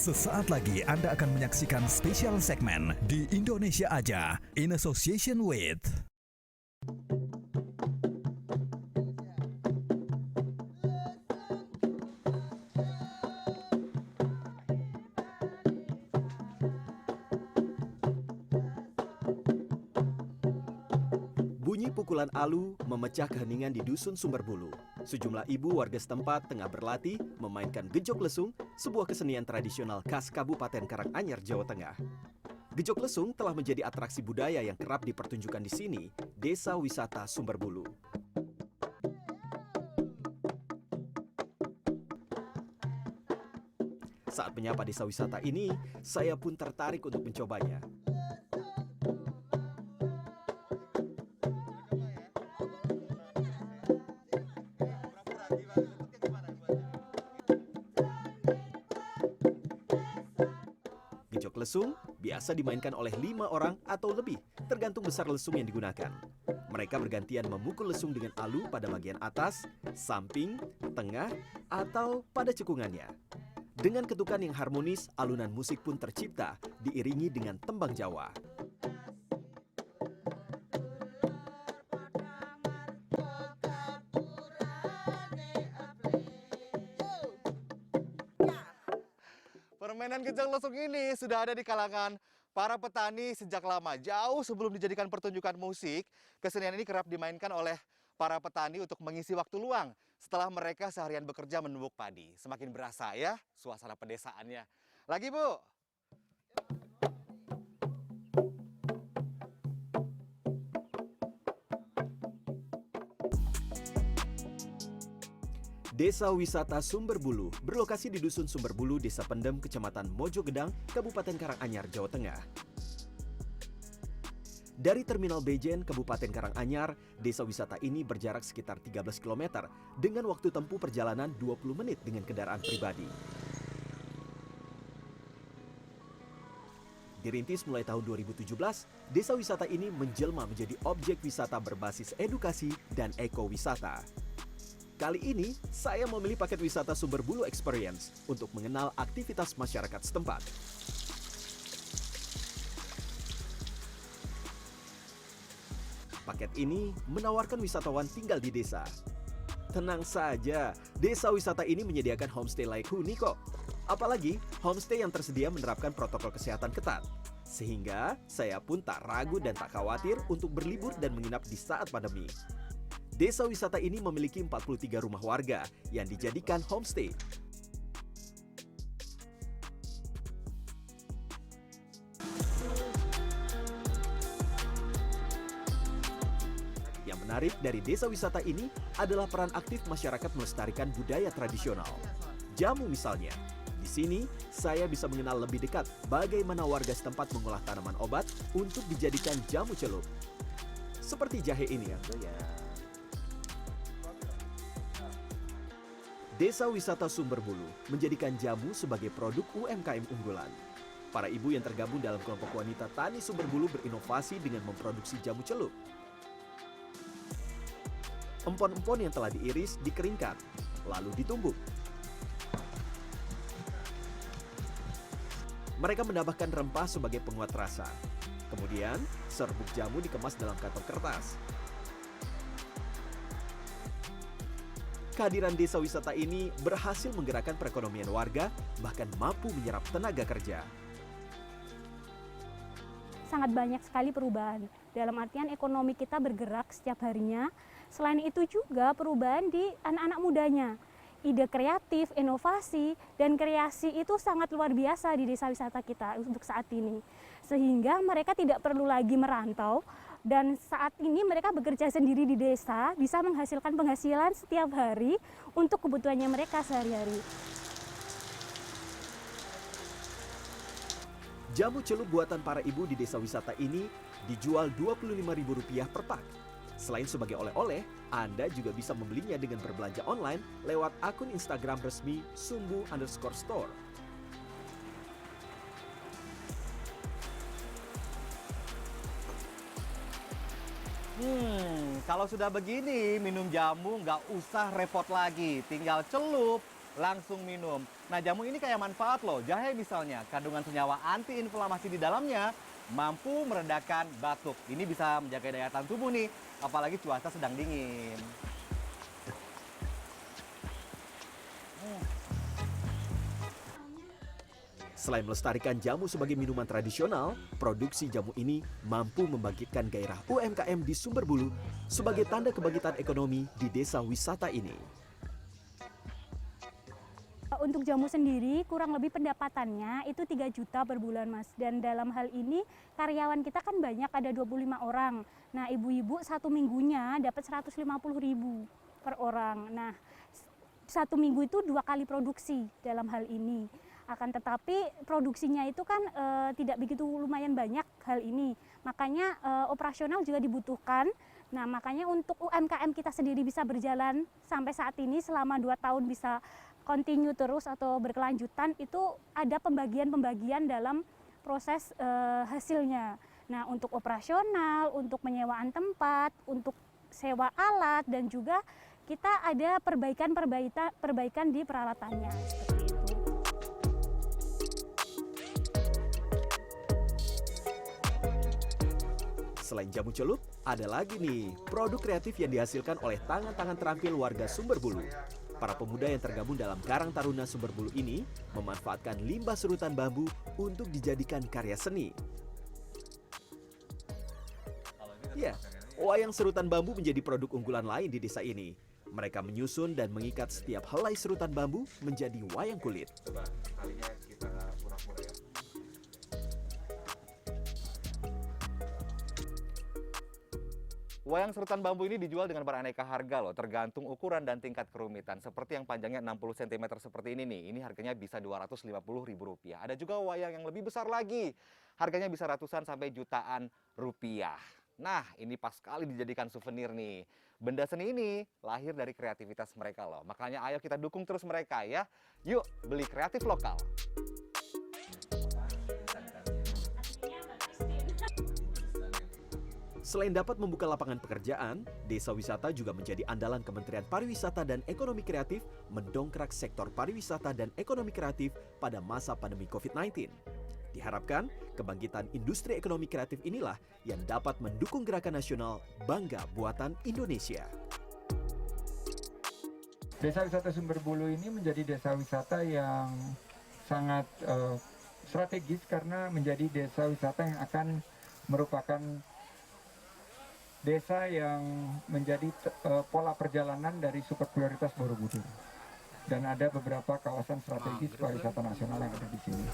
Sesaat lagi Anda akan menyaksikan spesial segmen di Indonesia Aja in association with Bunyi pukulan alu memecah keheningan di Dusun Sumberbulu. Sejumlah ibu warga setempat tengah berlatih memainkan gejok lesung, sebuah kesenian tradisional khas Kabupaten Karanganyar, Jawa Tengah. Gejok lesung telah menjadi atraksi budaya yang kerap dipertunjukkan di sini, Desa Wisata Sumberbulu. Saat menyapa desa wisata ini, saya pun tertarik untuk mencobanya. Gejok lesung biasa dimainkan oleh 5 orang atau lebih, tergantung besar lesung yang digunakan. Mereka bergantian memukul lesung dengan alu pada bagian atas, samping, tengah, atau pada cekungannya. Dengan ketukan yang harmonis, alunan musik pun tercipta, diiringi dengan tembang Jawa. Permainan gejok lesung ini sudah ada di kalangan para petani sejak lama. Jauh sebelum dijadikan pertunjukan musik, kesenian ini kerap dimainkan oleh para petani untuk mengisi waktu luang setelah mereka seharian bekerja menumbuk padi. Semakin berasa ya suasana pedesaannya. Lagi, Bu. Desa Wisata Sumberbulu berlokasi di Dusun Sumberbulu, Desa Pendem, Kecamatan Mojogedang, Kabupaten Karanganyar, Jawa Tengah. Dari Terminal Bejen, Kabupaten Karanganyar, desa wisata ini berjarak sekitar 13 km dengan waktu tempuh perjalanan 20 menit dengan kendaraan pribadi. Dirintis mulai tahun 2017, desa wisata ini menjelma menjadi objek wisata berbasis edukasi dan ekowisata. Kali ini, saya memilih paket wisata Sumberbulu Experience untuk mengenal aktivitas masyarakat setempat. Paket ini menawarkan wisatawan tinggal di desa. Tenang saja, desa wisata ini menyediakan homestay layak huni kok. Apalagi, homestay yang tersedia menerapkan protokol kesehatan ketat. Sehingga, saya pun tak ragu dan tak khawatir untuk berlibur dan menginap di saat pandemi. Desa wisata ini memiliki 43 rumah warga yang dijadikan homestay. Yang menarik dari desa wisata ini adalah peran aktif masyarakat melestarikan budaya tradisional. Jamu misalnya. Di sini, saya bisa mengenal lebih dekat bagaimana warga setempat mengolah tanaman obat untuk dijadikan jamu celup. Seperti jahe ini ya. Desa Wisata Sumberbulu menjadikan jamu sebagai produk UMKM unggulan. Para ibu yang tergabung dalam kelompok wanita tani Sumberbulu berinovasi dengan memproduksi jamu celup. Empon-empon yang telah diiris dikeringkan, lalu ditumbuk. Mereka menambahkan rempah sebagai penguat rasa. Kemudian, serbuk jamu dikemas dalam kantong kertas. Kehadiran desa wisata ini berhasil menggerakkan perekonomian warga, bahkan mampu menyerap tenaga kerja. Sangat banyak sekali perubahan. Dalam artian ekonomi kita bergerak setiap harinya. Selain itu juga perubahan di anak-anak mudanya. Ide kreatif, inovasi, dan kreasi itu sangat luar biasa di desa wisata kita untuk saat ini. Sehingga mereka tidak perlu lagi merantau, dan saat ini mereka bekerja sendiri di desa, bisa menghasilkan penghasilan setiap hari untuk kebutuhannya mereka sehari-hari. Jamu celup buatan para ibu di desa wisata ini dijual Rp25.000 per pak. Selain sebagai oleh-oleh, Anda juga bisa membelinya dengan berbelanja online lewat akun Instagram resmi sumbu_store. Kalau sudah begini, minum jamu nggak usah repot lagi. Tinggal celup, langsung minum. Nah, jamu ini kayak manfaat loh. Jahe misalnya, kandungan senyawa antiinflamasi di dalamnya mampu meredakan batuk. Ini bisa menjaga daya tahan tubuh nih, apalagi cuaca sedang dingin. Selain melestarikan jamu sebagai minuman tradisional, produksi jamu ini mampu membangkitkan gairah UMKM di Sumberbulu sebagai tanda kebangkitan ekonomi di desa wisata ini. Untuk jamu sendiri kurang lebih pendapatannya itu 3 juta per bulan, Mas. Dan dalam hal ini karyawan kita kan banyak, ada 25 orang. Nah, ibu-ibu satu minggunya dapat 150.000 per orang. Nah, satu minggu itu 2 kali produksi dalam hal ini. Akan tetapi produksinya itu kan tidak begitu lumayan banyak hal ini. Makanya operasional juga dibutuhkan. Nah, makanya untuk UMKM kita sendiri bisa berjalan sampai saat ini selama 2 tahun bisa continue terus atau berkelanjutan, itu ada pembagian-pembagian dalam proses hasilnya. Nah, untuk operasional, untuk penyewaan tempat, untuk sewa alat, dan juga kita ada perbaikan di peralatannya. Seperti itu. Selain jamu celup, ada lagi nih produk kreatif yang dihasilkan oleh tangan-tangan terampil warga Sumberbulu. Para pemuda yang tergabung dalam Karang Taruna Sumberbulu ini memanfaatkan limbah serutan bambu untuk dijadikan karya seni. Ya, wayang serutan bambu menjadi produk unggulan lain di desa ini. Mereka menyusun dan mengikat setiap helai serutan bambu menjadi wayang kulit. Coba talinya kita pura-pura ya. Wayang serutan bambu ini dijual dengan beraneka harga loh, tergantung ukuran dan tingkat kerumitan. Seperti yang panjangnya 60 cm seperti ini nih, ini harganya bisa Rp250.000. Ada juga wayang yang lebih besar lagi, harganya bisa ratusan sampai jutaan rupiah. Nah, ini pas sekali dijadikan souvenir nih. Benda seni ini lahir dari kreativitas mereka loh. Makanya ayo kita dukung terus mereka ya. Yuk, beli kreatif lokal. Selain dapat membuka lapangan pekerjaan, desa wisata juga menjadi andalan Kementerian Pariwisata dan Ekonomi Kreatif mendongkrak sektor pariwisata dan ekonomi kreatif pada masa pandemi COVID-19. Diharapkan, kebangkitan industri ekonomi kreatif inilah yang dapat mendukung gerakan nasional Bangga Buatan Indonesia. Desa wisata Sumberbulu ini menjadi desa wisata yang sangat strategis karena menjadi desa wisata yang akan merupakan desa yang menjadi pola perjalanan dari super prioritas Borobudur. Dan ada beberapa kawasan strategis pariwisata nasional yang ada di sini.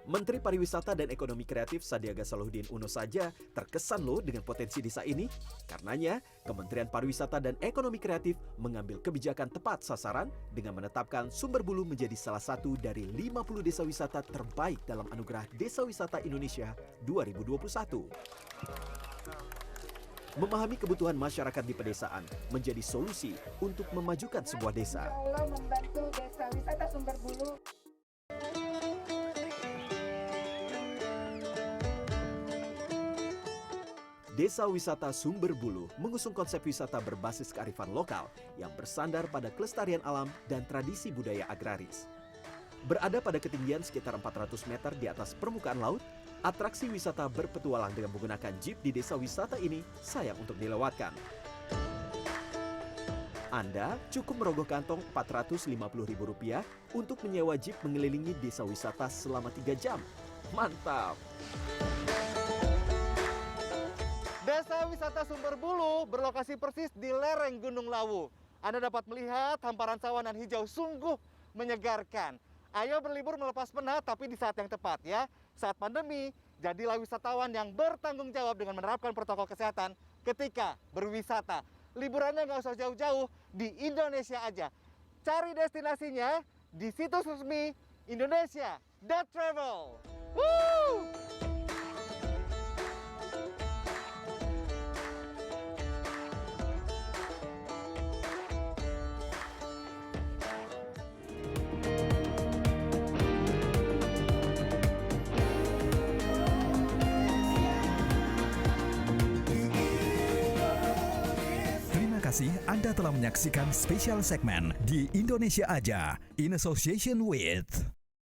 Menteri Pariwisata dan Ekonomi Kreatif Sandiaga Salahuddin Uno saja terkesan loh dengan potensi desa ini. Karenanya, Kementerian Pariwisata dan Ekonomi Kreatif mengambil kebijakan tepat sasaran dengan menetapkan Sumberbulu menjadi salah satu dari 50 desa wisata terbaik dalam Anugerah Desa Wisata Indonesia 2021. Memahami kebutuhan masyarakat di pedesaan menjadi solusi untuk memajukan sebuah desa. Allah membantu desa wisata Sumberbulu. Desa Wisata Sumberbulu mengusung konsep wisata berbasis kearifan lokal yang bersandar pada kelestarian alam dan tradisi budaya agraris. Berada pada ketinggian sekitar 400 meter di atas permukaan laut, atraksi wisata berpetualang dengan menggunakan jeep di desa wisata ini sayang untuk dilewatkan. Anda cukup merogoh kantong Rp450.000 untuk menyewa jeep mengelilingi desa wisata selama 3 jam. Mantap! Desa wisata Sumberbulu berlokasi persis di lereng Gunung Lawu. Anda dapat melihat hamparan sawanan hijau sungguh menyegarkan. Ayo berlibur melepas penat tapi di saat yang tepat ya. Saat pandemi, jadilah wisatawan yang bertanggung jawab dengan menerapkan protokol kesehatan ketika berwisata. Liburannya nggak usah jauh-jauh, di Indonesia aja. Cari destinasinya di situs resmi Indonesia.travel. Woo! kasih Anda telah menyaksikan spesial segmen di Indonesia Aja in association with